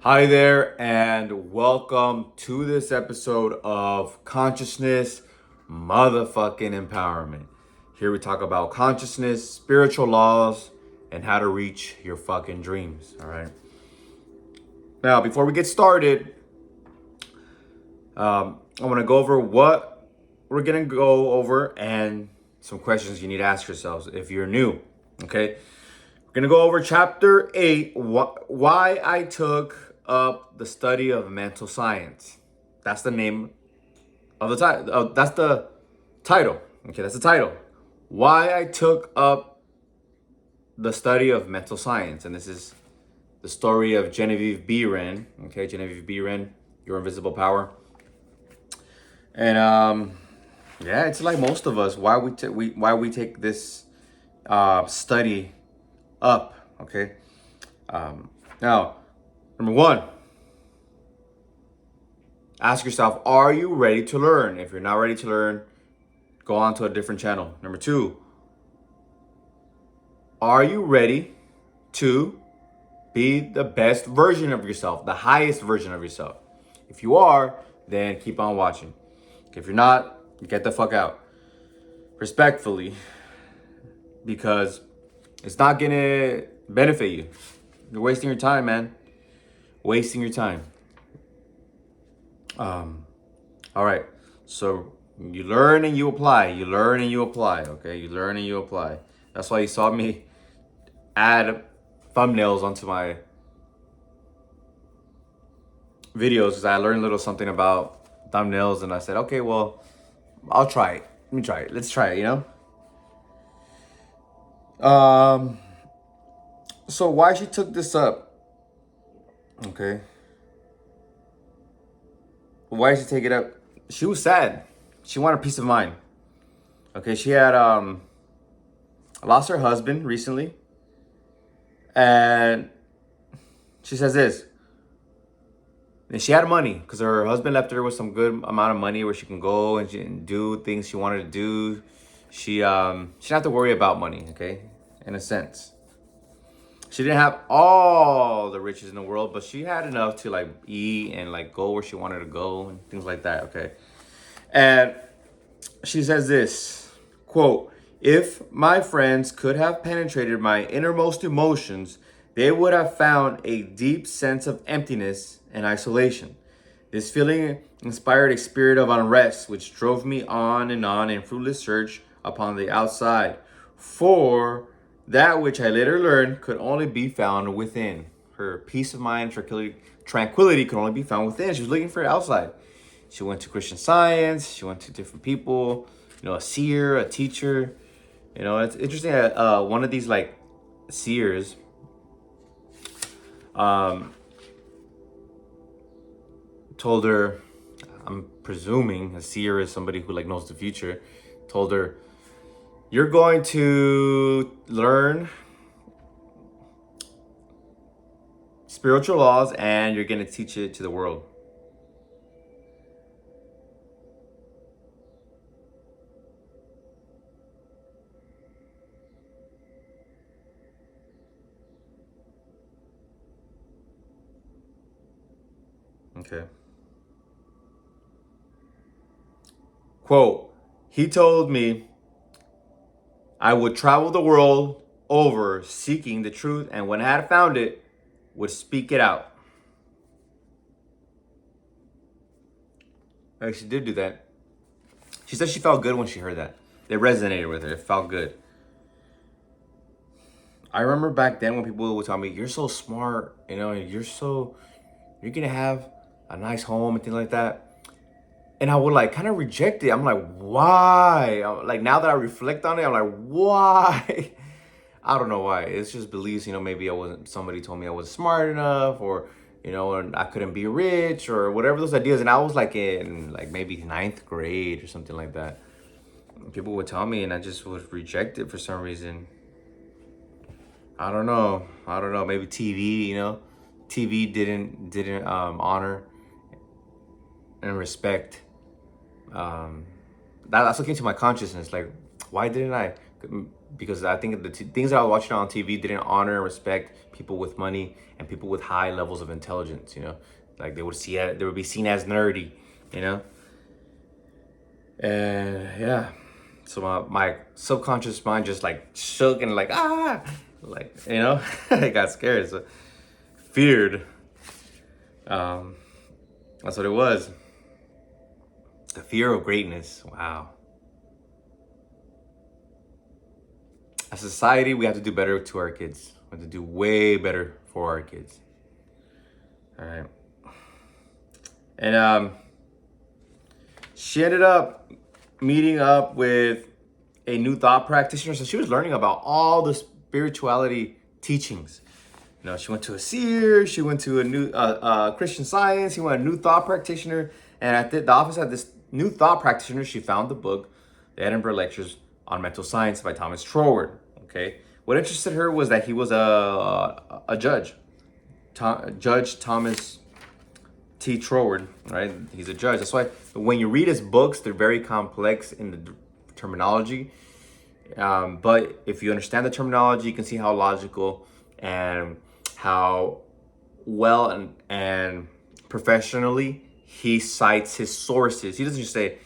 Hi there, and welcome to this episode of Consciousness Motherfucking Empowerment. Here we talk about consciousness, spiritual laws, and how to reach your fucking dreams. All right. Now, before we get started, I want to go over what we're going to go over and some questions you need to ask yourselves if you're new. Okay. We're going to go over chapter 8, why I took up the study of mental science. That's the name of the title. That's the title. Okay, that's the title. Why I took up the study of mental science. And this is the story of Genevieve Behrend. Okay, Genevieve Behrend, Your Invisible Power. And yeah, it's like most of us. Why we take this study up. Okay. Now, number one, ask yourself, are you ready to learn? If you're not ready to learn, go on to a different channel. Number two, are you ready to be the best version of yourself, the highest version of yourself? If you are, then keep on watching. If you're not, get the fuck out. Respectfully, because it's not gonna benefit you. You're wasting your time, man. Wasting your time. All right. So you learn and you apply. You learn and you apply. Okay. You learn and you apply. That's why you saw me add thumbnails onto my videos, because I learned a little something about thumbnails, and I said, okay, well, I'll try it. Let me try it. Let's try it. Um. So why she took this up? Okay. Why did she take it up? She was sad. She wanted peace of mind. Okay. She had lost her husband recently, and she says this. And she had money because her husband left her with some good amount of money where she can go and do things she wanted to do. She didn't have to worry about money, okay? In a sense. She didn't have all the riches in the world, but she had enough to like eat and like go where she wanted to go and things like that, okay? And she says this, quote, "If my friends could have penetrated my innermost emotions, they would have found a deep sense of emptiness and isolation. This feeling inspired a spirit of unrest, which drove me on in fruitless search upon the outside. For that which I later learned could only be found within. Her peace of mind, tranquility could only be found within. She was looking for it outside. She went to Christian Science. She went to different people, a seer, a teacher. It's interesting that one of these like seers told her, I'm presuming a seer is somebody who like knows the future, told her, you're going to learn spiritual laws and you're going to teach it to the world. Okay. Quote, he told me I would travel the world over seeking the truth, and when I had found it, would speak it out. Like, she did do that. She said she felt good when she heard that. It resonated with her. It felt good. I remember back then when people would tell me, you're so smart, you're gonna have a nice home and things like that. And I would like kind of reject it. I'm like, why? Like now that I reflect on it, I'm like, why? I don't know why. It's just beliefs, maybe somebody told me I wasn't smart enough, or, and I couldn't be rich or whatever those ideas. And I was like in like maybe ninth grade or something like that. People would tell me and I just would reject it for some reason. I don't know. Maybe TV, TV didn't honor and respect. That's what came to my consciousness. Like, why didn't I? because I think the things that I was watching on TV didn't honor and respect people with money and people with high levels of intelligence. You know, like they would be seen as nerdy. You know, and yeah, so my subconscious mind just like shook and like like I got scared, so feared. That's what it was. The fear of greatness. Wow. As a society, we have to do better to our kids. We have to do way better for our kids. All right. And she ended up meeting up with a new thought practitioner. So she was learning about all the spirituality teachings. She went to a seer, she went to a new Christian Science, she went to a new thought practitioner. And at the office of this new thought practitioner, she found the book, The Edinburgh Lectures on Mental Science by Thomas Troward. Okay. What interested her was that he was a judge. Judge Thomas T. Troward, right? He's a judge. That's why when you read his books, they're very complex in the terminology. But if you understand the terminology, you can see how logical and how well and professionally he cites his sources. He doesn't just say,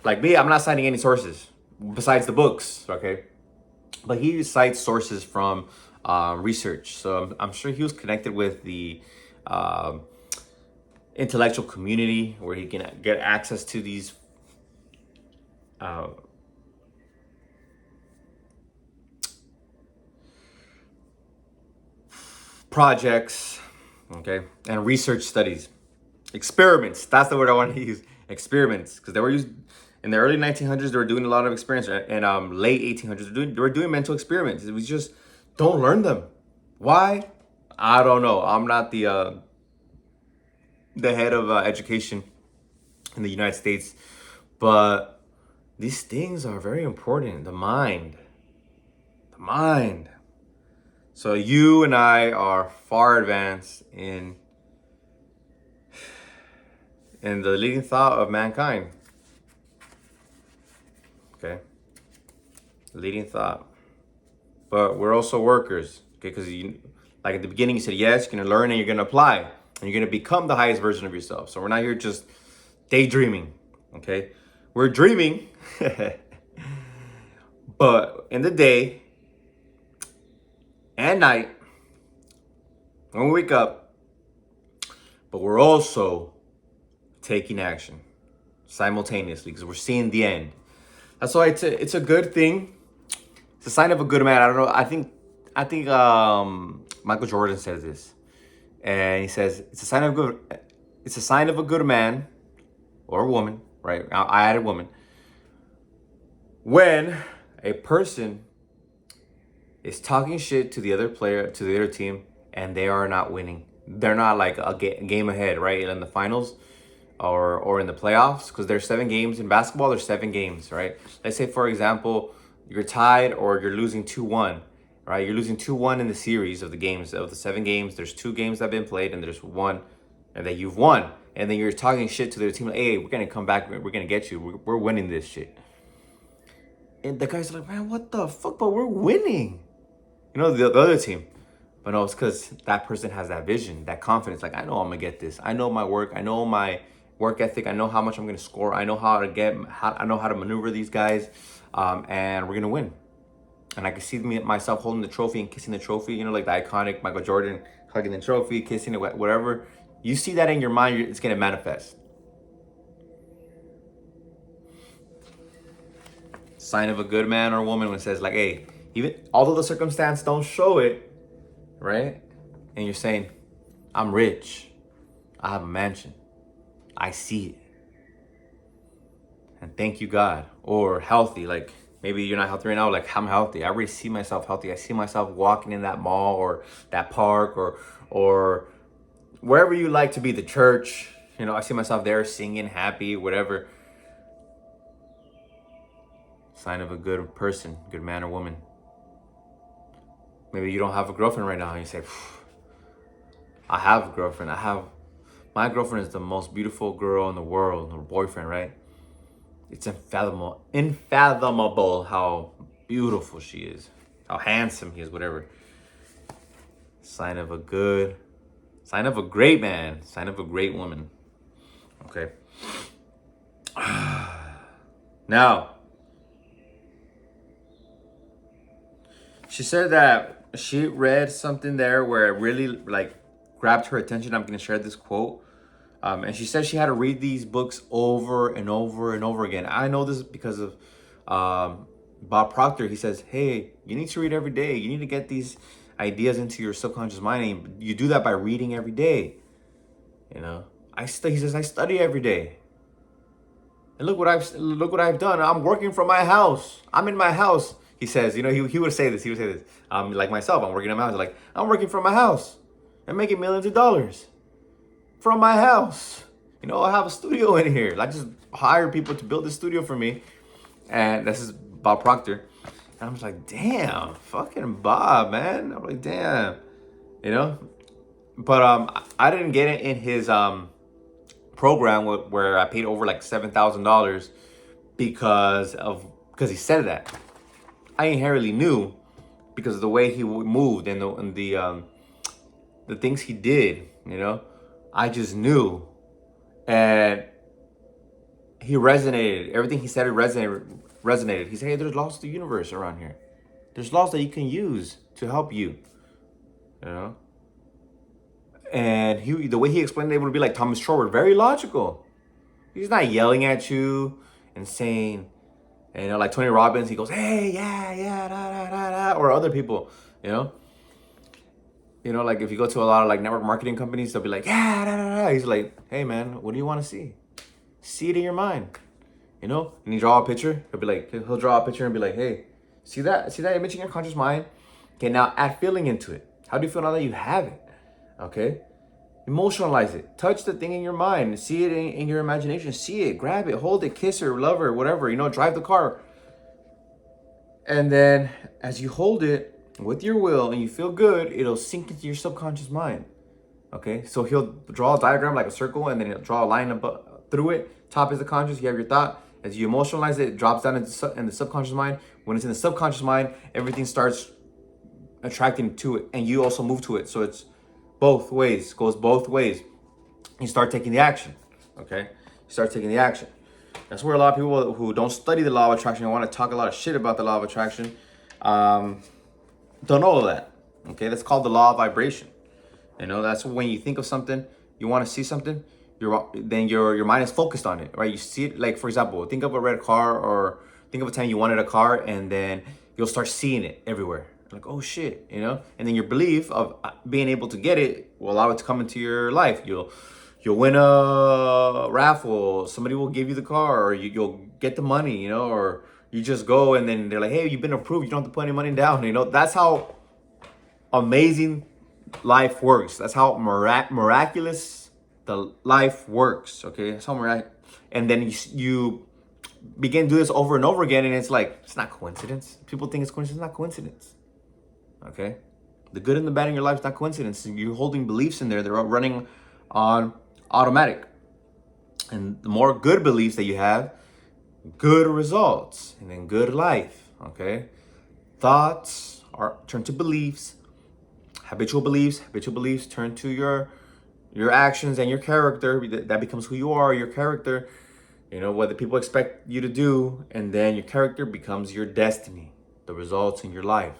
like me, I'm not citing any sources besides the books, okay? But he cites sources from research. So I'm sure he was connected with the intellectual community where he can get access to these projects, okay, and research studies, experiments. That's the word I want to use. Experiments, because they were used in the early 1900s. They were doing a lot of experiments, and late 1800s they were doing mental experiments. We just don't learn them. Why? I don't know. I'm not the head of education in the United States, but these things are very important. The mind. So you and I are far advanced in the leading thought of mankind. Okay? Leading thought. But we're also workers. Okay? Because like at the beginning you said, yes, you're going to learn and you're going to apply. And you're going to become the highest version of yourself. So we're not here just daydreaming. Okay? We're dreaming. But in the day and night, when we wake up, but we're also taking action simultaneously because we're seeing the end. That's why it's a good thing. It's a sign of a good man. I don't know. I think Michael Jordan says this, and he says it's a sign of good. It's a sign of a good man or a woman, right? I added woman. When a person is talking shit to the other player, to the other team, and they are not winning. They're not like a game ahead, right? In the finals or in the playoffs, because there's 7 games in basketball. There's 7 games, right? Let's say, for example, you're tied or you're losing 2-1, right? You're losing 2-1 in the series of the games. Of the 7 games, there's 2 games that have been played, and there's 1 and that you've won. And then you're talking shit to their team, like, hey, we're going to come back. We're going to get you. We're winning this shit. And the guys are like, man, what the fuck? But we're winning. The other team. But no, it's because that person has that vision, that confidence. Like, I know I'm going to get this. I know my work. I know my work ethic. I know how much I'm going to score. I know I know how to maneuver these guys. And we're going to win. And I can see myself holding the trophy and kissing the trophy. Like the iconic Michael Jordan hugging the trophy, kissing it, whatever. You see that in your mind, it's going to manifest. Sign of a good man or woman when it says, like, hey, even although the circumstance don't show it, right? And you're saying, I'm rich. I have a mansion. I see it. And thank you, God. Or healthy. Like, maybe you're not healthy right now. Like, I'm healthy. I already see myself healthy. I see myself walking in that mall or that park or wherever you like to be, the church. I see myself there singing, happy, whatever. Sign of a good person, good man or woman. Maybe you don't have a girlfriend right now and you say, I have a girlfriend. My girlfriend is the most beautiful girl in the world, or boyfriend, right? It's unfathomable how beautiful she is, how handsome he is, whatever. Sign of a great man, sign of a great woman. Okay. Now, she said that she read something there where it really like grabbed her attention. I'm going to share this quote. And she said she had to read these books over and over and over again. I know this because of Bob Proctor. He says, hey, you need to read every day. You need to get these ideas into your subconscious mind. And you do that by reading every day. You know, he says, I study every day. And look what I've done. I'm working from my house. I'm in my house. He says, you know, he would say this. He would say this. Like myself, I'm working in my house. Like, I'm working from my house. I'm making millions of dollars from my house. You know, I have a studio in here. I just hire people to build a studio for me. And this is Bob Proctor. And I'm just like, damn, fucking Bob, man. I'm like, damn, you know. But I didn't get it in his program where I paid over like $7,000 because he said that. I inherently knew because of the way he moved and the things he did. You know, I just knew, and he resonated. Everything he said resonated. He said, "Hey, there's laws of the universe around here. There's laws that you can use to help you." You know. And the way he explained it would be like Thomas Troward, very logical. He's not yelling at you and saying, you know, like Tony Robbins, he goes, hey, yeah, da, da, da, da, or other people, you know. You know, like if you go to a lot of like network marketing companies, they'll be like, yeah, da, da, da. He's like, hey, man, what do you want to see? See it in your mind, you know. And you draw a picture. He'll draw a picture and be like, hey, see that image in your conscious mind? Okay, now add feeling into it. How do you feel now that you have it? Okay, emotionalize it. Touch the thing in your mind. See it in your imagination. See it, grab it, hold it, kiss her, love her, whatever. You know, drive the car. And then as you hold it with your will and you feel good, it'll sink into your subconscious mind. Okay, so he'll draw a diagram like a circle, and then he'll draw a line through it. Top is the conscious. You have your thought. As you emotionalize it, it drops down in the subconscious mind. When it's in the subconscious mind, everything starts attracting to it, and you also move to it. So it's both ways, goes both ways. You start taking the action, okay? You start taking the action. That's where a lot of people who don't study the law of attraction and want to talk a lot of shit about the law of attraction don't know that, okay? That's called the law of vibration. You know, that's when you think of something, you want to see something, then your mind is focused on it, right? You see it, like, for example, think of a red car, or think of a time you wanted a car, and then you'll start seeing it everywhere. Like, oh shit, you know? And then your belief of being able to get it will allow it to come into your life. You'll win a raffle, somebody will give you the car, or you'll get the money, you know, or you just go and then they're like, hey, you've been approved, you don't have to put any money down, you know? That's how amazing life works. That's how miraculous the life works, okay? That's how miraculous. And then you begin to do this over and over again, and it's like, it's not coincidence. People think it's coincidence. It's not coincidence. Okay, the good and the bad in your life is not coincidence. You're holding beliefs in there; they're running on automatic. And the more good beliefs that you have, good results, and then good life. Okay, thoughts are turn to beliefs. Habitual beliefs turn to your actions and your character. That becomes who you are. Your character, you know, what the people expect you to do, and then your character becomes your destiny. The results in your life.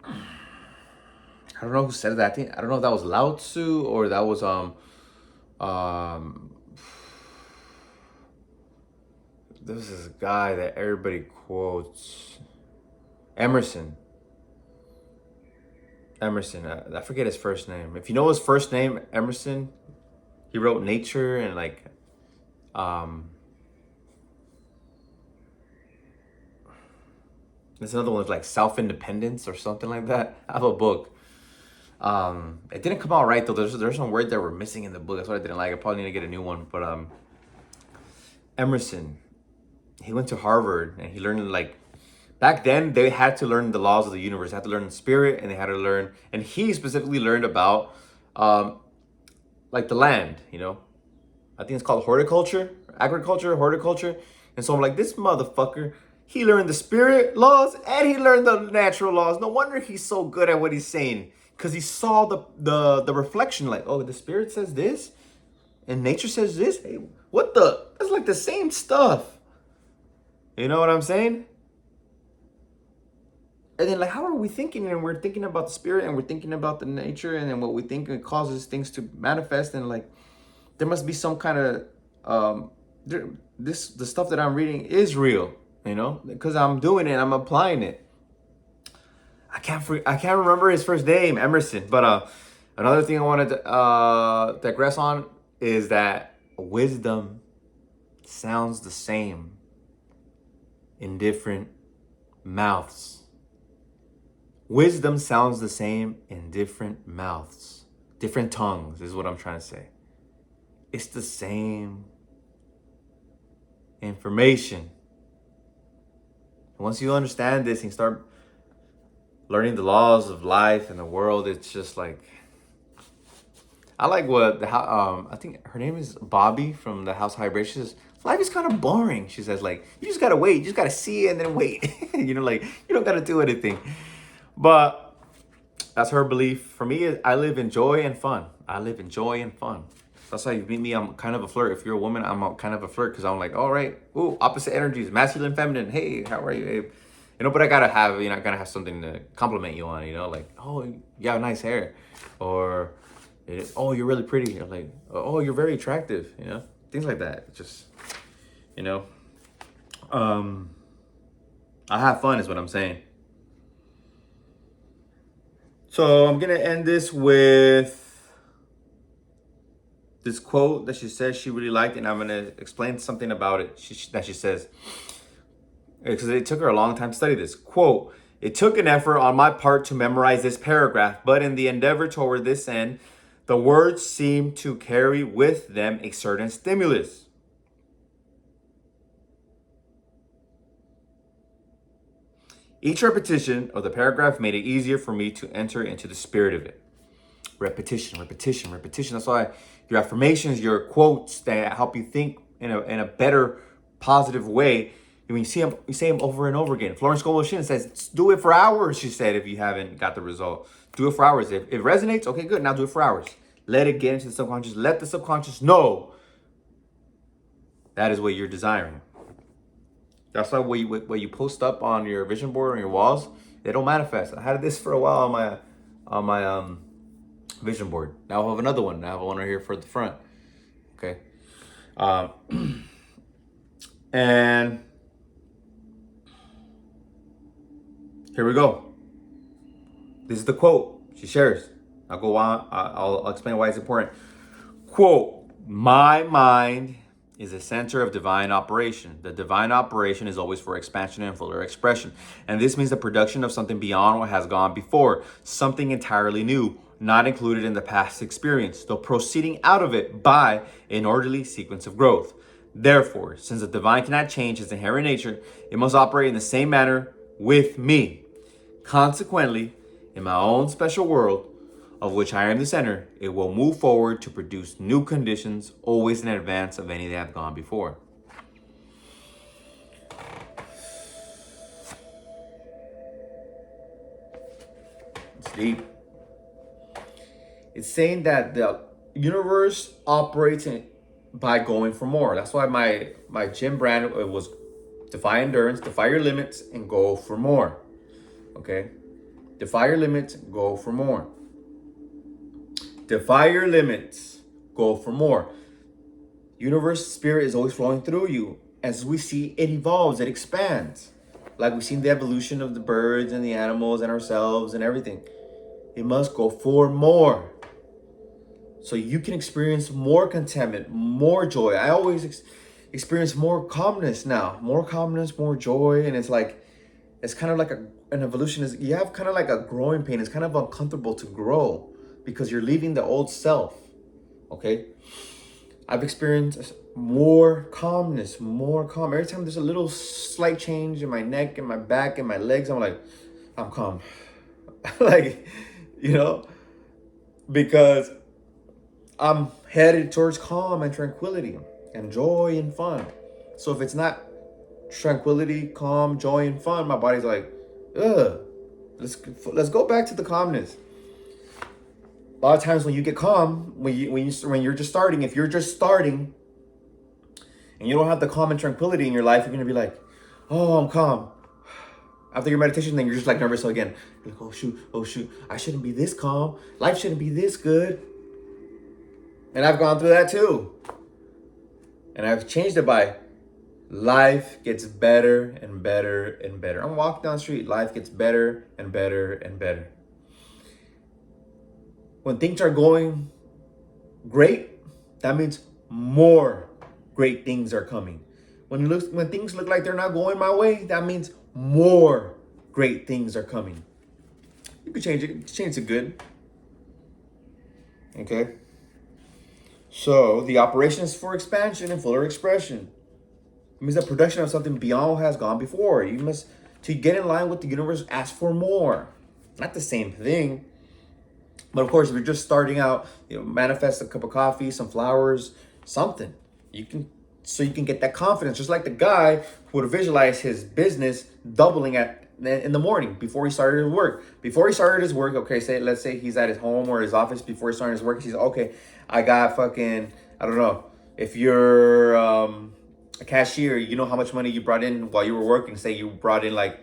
I don't know who said that. I don't know if that was Lao Tzu or that was this is a guy that everybody quotes, Emerson. I forget his first name. If you know his first name, Emerson, he wrote Nature and like there's another one with like Self-Independence or something like that. I have a book. It didn't come out right though. There's some words that were missing in the book. That's what I didn't like. I probably need to get a new one. But Emerson, he went to Harvard and he learned, like, back then they had to learn the laws of the universe. They had to learn spirit, and they had to learn, and he specifically learned about like the land, you know. I think it's called horticulture. And so I'm like, this motherfucker, He learned the spirit laws and he learned the natural laws. No wonder he's so good at what he's saying. Because he saw the reflection, like, oh, the spirit says this and nature says this. Hey, what the? That's like the same stuff. You know what I'm saying? And then, like, how are we thinking? And we're thinking about the spirit and we're thinking about the nature, and then what we think causes things to manifest. And like, there must be some kind of the stuff that I'm reading is real, you know, because I'm doing it, I'm applying it. I can't remember his first name, Emerson. But another thing I wanted to digress on is that wisdom sounds the same in different mouths. Wisdom sounds the same in different mouths, different tongues is what I'm trying to say. It's the same information. Once you understand this and start learning the laws of life and the world, it's just like, I like what I think her name is Bobby from the House Hybrid. She says, life is kind of boring. She says, like, you just gotta wait. You just gotta see it and then wait. You know, like, you don't gotta do anything. But that's her belief. For me, I live in joy and fun. I live in joy and fun. That's how you meet me. I'm kind of a flirt. If you're a woman, I'm kind of a flirt because I'm like, all right, ooh, opposite energies, masculine, feminine. Hey, how are you? Hey. You know, but I gotta have something to compliment you on. You know, like, oh, you have nice hair, or oh, you're really pretty. Or like, oh, you're very attractive. You know, things like that. Just, you know, I have fun is what I'm saying. So I'm gonna end this with this quote that she says she really liked, and I'm gonna explain something about it. That she says, because it took her a long time to study this. Quote, it took an effort on my part to memorize this paragraph, but in the endeavor toward this end, the words seem to carry with them a certain stimulus. Each repetition of the paragraph made it easier for me to enter into the spirit of it. Repetition, repetition, repetition. That's why your affirmations, your quotes that help you think in a better, positive way. When you say them over and over again. Florence Scovel Shinn says, do it for hours, she said, if you haven't got the result. Do it for hours. If it resonates, okay, good. Now do it for hours. Let it get into the subconscious. Let the subconscious know that is what you're desiring. That's why when you post up on your vision board on your walls, they don't manifest. I had this for a while on my vision board. Now I have another one. Now I have one right here for the front. Okay. And here we go. This is the quote she shares. I'll go on. I'll explain why it's important. Quote, my mind is a center of divine operation. The divine operation is always for expansion and fuller expression. And this means the production of something beyond what has gone before, something entirely new, not included in the past experience, though proceeding out of it by an orderly sequence of growth. Therefore, since the divine cannot change its inherent nature, it must operate in the same manner with me. Consequently, in my own special world, of which I am the center, it will move forward to produce new conditions, always in advance of any that have gone before. It's deep. It's saying that the universe operates by going for more. That's why my gym brand was defy endurance, defy your limits, and go for more. Okay? Defy your limits, go for more. Defy your limits, go for more. Universe spirit is always flowing through you. As we see, it evolves, it expands. Like we've seen the evolution of the birds and the animals and ourselves and everything. It must go for more. So you can experience more contentment, more joy. I always experience more calmness now. More calmness, more joy. And it's like, it's kind of like an evolution. You have kind of like a growing pain. It's kind of uncomfortable to grow because you're leaving the old self. Okay? I've experienced more calmness, more calm. Every time there's a little slight change in my neck and my back and my legs, I'm like, I'm calm. Like, you know, because I'm headed towards calm and tranquility and joy and fun. So if it's not tranquility, calm, joy, and fun, my body's like, ugh, let's go back to the calmness. A lot of times when you get calm, when you're just starting, if you're just starting and you don't have the calm and tranquility in your life, you're gonna be like, oh, I'm calm. After your meditation, then you're just like nervous again. You're like, oh shoot, I shouldn't be this calm. Life shouldn't be this good. And I've gone through that too. And I've changed it by life gets better and better and better. I'm walking down the street, life gets better and better and better. When things are going great, that means more great things are coming. When things look like they're not going my way, that means more great things are coming. You can change it. Change it good. Okay. So the operation is for expansion and fuller expression. It means the production of something beyond what has gone before. You must, to get in line with the universe, ask for more. Not the same thing. But of course, if you're just starting out, manifest a cup of coffee, some flowers, something. You can get that confidence. Just like the guy who would visualize his business doubling in the morning before he started his work. Before he started his work, okay, let's say he's at his home or his office before he started his work. He's okay, I got fucking, I don't know. If you're a cashier, you know how much money you brought in while you were working. Say you brought in like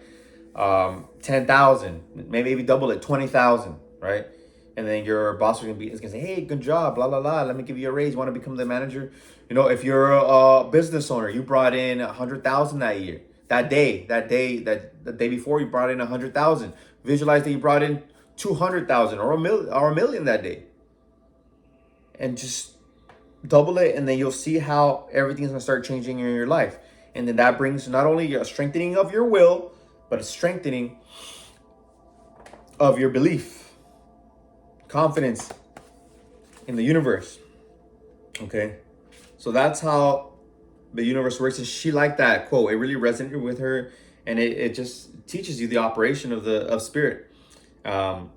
10,000, maybe double it, 20,000, right? And then your boss is gonna say, hey, good job, blah, blah, blah. Let me give you a raise. You want to become the manager? If you're a business owner, you brought in 100,000 that year. The day before, you brought in 100,000. Visualize that you brought in 200,000 or a million that day. And just double it, and then you'll see how everything's gonna start changing in your life. And then that brings not only a strengthening of your will, but a strengthening of your belief, confidence in the universe. Okay, so that's how the universe works. And she liked that quote. It really resonated with her, and it just teaches you the operation of spirit. Bob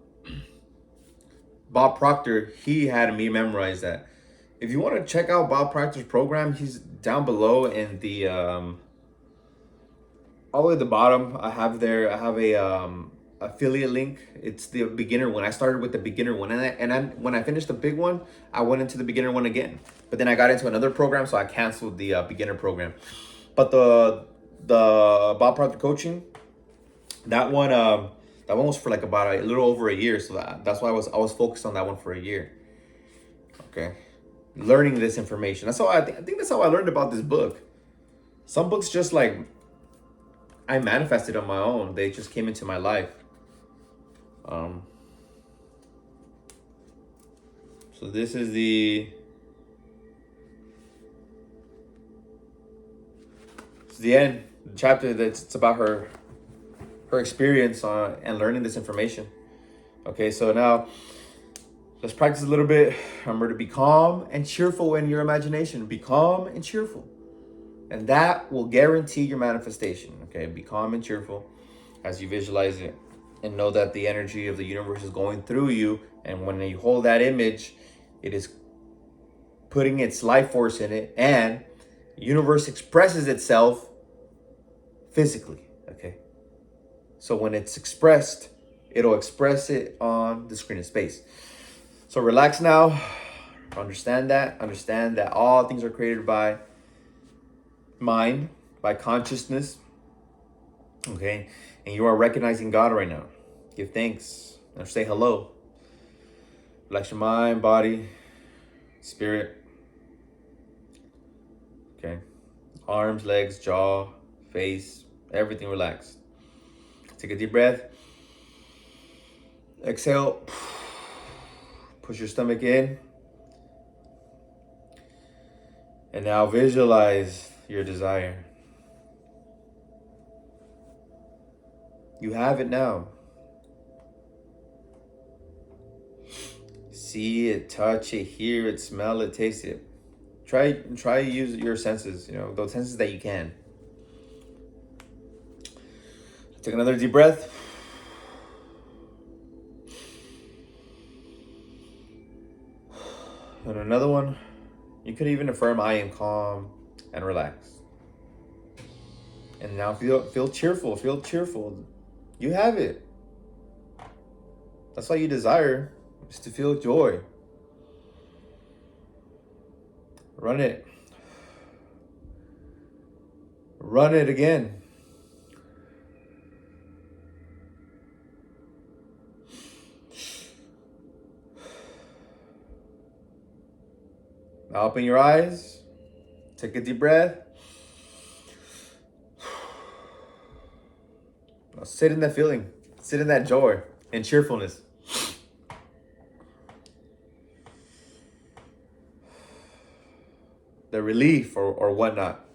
Proctor, he had me memorize that. If you want to check out Bob Proctor's program, he's down below in the all the way at the bottom. I have a affiliate link. It's the beginner one. I started with the beginner one, and when I finished the big one, I went into the beginner one again. But then I got into another program, so I canceled the beginner program. But the Bob Proctor coaching, that one was for like about a little over a year. So that's why I was focused on that one for a year. Okay, learning this information. That's how I think that's how I learned about this book. Some books just like I manifested on my own. They just came into my life. So this is the end, the chapter that's about her experience and learning this information. Okay, so now let's practice a little bit. Remember to be calm and cheerful in your imagination. Be calm and cheerful. And that will guarantee your manifestation. Okay, be calm and cheerful as you visualize it. And know that the energy of the universe is going through you. And when you hold that image, it is putting its life force in it. And the universe expresses itself physically. Okay. So when it's expressed, it'll express it on the screen of space. So relax now. Understand that all things are created by mind, by consciousness. Okay. And you are recognizing God right now. Give thanks. Or say hello. Relax your mind, body, spirit. Okay. Arms, legs, jaw, face, everything relaxed. Take a deep breath. Exhale. Push your stomach in. And now visualize your desire. You have it now. See it, touch it, hear it, smell it, taste it. Try to use your senses, those senses that you can. Take another deep breath. And another one. You could even affirm, I am calm and relaxed. And now feel cheerful. Feel cheerful. You have it. That's all you desire, is to feel joy. Run it. Run it again. Now open your eyes. Take a deep breath. Now sit in that feeling. Sit in that joy and cheerfulness. The relief or whatnot.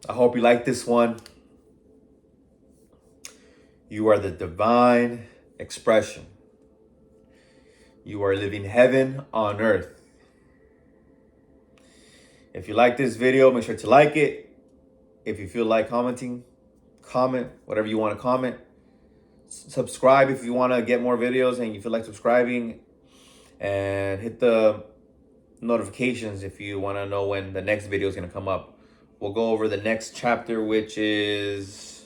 I hope you like this one. You are the divine expression. You are living heaven on earth. If you like this video, make sure to like it. If you feel like commenting, comment whatever you want to comment. Subscribe if you want to get more videos and you feel like subscribing. And hit the notifications if you want to know when the next video is going to come up. We'll go over the next chapter, which is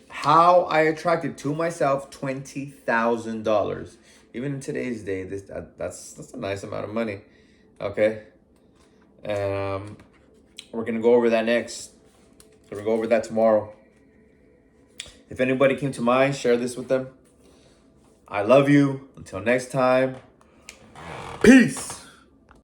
how I attracted to myself $20,000. Even in today's day, that's a nice amount of money. Okay. We're going to go over that next. We're going to go over that tomorrow. If anybody came to mind, share this with them. I love you. Until next time. Peace.